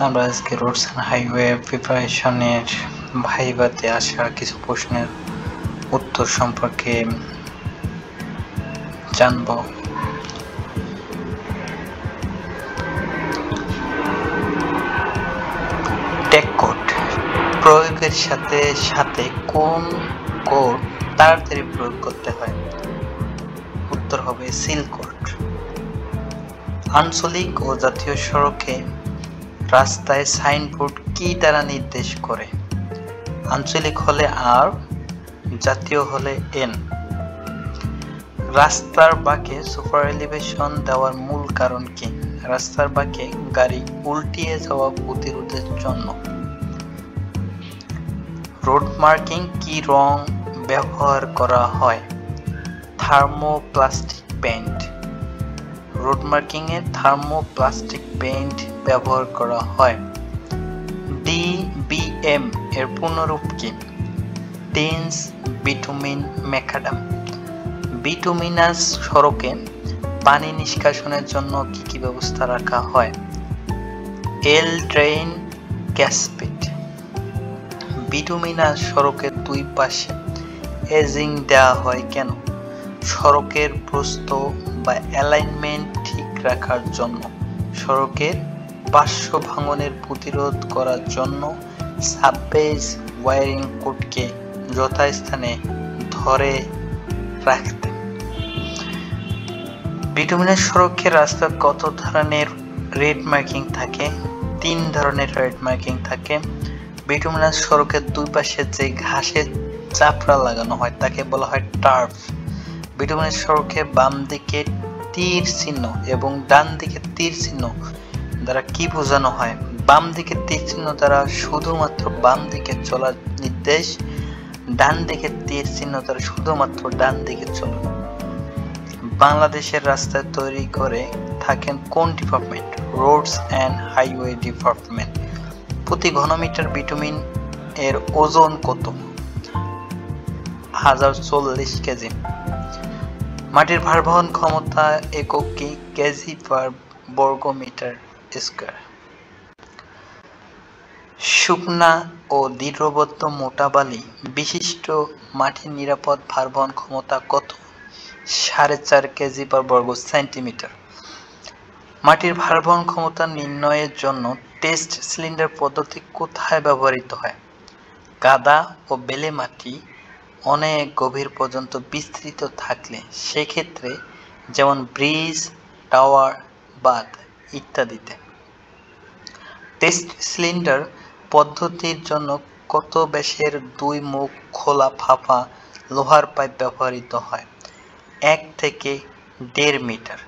আমরা আজকে roads and highway প্রিপারেশনের ভাইভাতে আসা কিছু প্রশ্নের উত্তর সম্পর্কে জানব। টেক কোড প্রয়োগের সাথে সাথে কোন কোড তাড়াতাড়ি প্রয়োগ করতে হয়? উত্তর হবে সিল কোড। আঞ্চলিক ও জাতীয় সড়কে রাস্তায় সাইনবোর্ড কি দ্বারা নির্দেশ করে? আঞ্চলিক হলে আর, জাতীয় হলে এন। রাস্তার বাঁকে সুপার এলিভেশন দেওয়ার মূল কারণ কি? রাস্তার বাঁকে গাড়ি উল্টিয়ে যাওয়া প্রতিরোধের জন্য। রোড মার্কিং কি রং ব্যবহার করা হয়? Thermoplastic paint. রোড মার্কিং এ থার্মোপ্লাস্টিক পেইন্ট ব্যবহার করা হয়। ডিবিএম এর পূর্ণরূপ কি? Tense bitumen macadam. বিটুমিনাস সড়কে পানি নিষ্কাশনের জন্য কি কি ব্যবস্থা রাখা হয়? এল ড্রেন গ্যাসপিট। বিটুমিনাস সড়কের দুই পাশে এজিং দেওয়া হয় কেন? সড়কের প্রস্থ বা অ্যালাইনমেন্ট ঠিক রাখার জন্য। সড়কের পার্শ্ব ভাঙনের প্রতিরোধ করার জন্য। সাববেজ ওয়ারিং কোডকে যথাস্থানে ধরে রাখতে। বিটুমিনাস সড়কের রাস্তায় কত ধরনের রেড মার্কিং থাকে? 3 ধরনের রেড মার্কিং থাকে। বিটুমিনাস সড়কের দুই পাশে যে ঘাসের চাপড়া লাগানো হয় তাকে বলা হয় টার্ফ। বিটুমিনাস সড়কে বাম দিকে তীর চিহ্ন এবং ডান দিকে তীর চিহ্ন দ্বারা কি বোঝানো হয়? বাম দিকে তীর চিহ্ন দ্বারা শুধুমাত্র বাম দিকে চলার নির্দেশ, ডান দিকে তীর চিহ্ন দ্বারা শুধুমাত্র ডান দিকে চলা। বাংলাদেশের রাস্তায় তৈরি করে থাকেন কোন department? Roads and highway department. প্রতি ঘনমিটার বিটুমিন এর ওজন কত? 1040 কেজি। মাটির ভারবহন ক্ষমতা একক কি? কেজি পার বর্গ মিটার স্কয়ার। শুকনা ও দৃঢ়বদ্ধ মোটা বালি বিশিষ্ট মাটির নিরাপদ ভারবহন ক্ষমতা কত? 4.5 কেজি পার বর্গ সেন্টিমিটার। মাটির ভারবহন ক্ষমতা নির্ণয়ের জন্য টেস্ট সিলিন্ডার পদ্ধতি কোথায় ব্যবহৃত হয়? কাদা ও বেলে মাটি অনেক গভীর পর্যন্ত বিস্তৃত থাকলে, সেক্ষেত্রে যেমন ব্রিজ, টাওয়ার, বাঁধ ইত্যাদিতে। টেস্ট সিলিন্ডার পদ্ধতির জন্য কত ব্যাসের 2 মুখ খোলা ফাঁপা লোহার পাইপ ব্যবহৃত হয়? 1 থেকে 1.5 মিটার।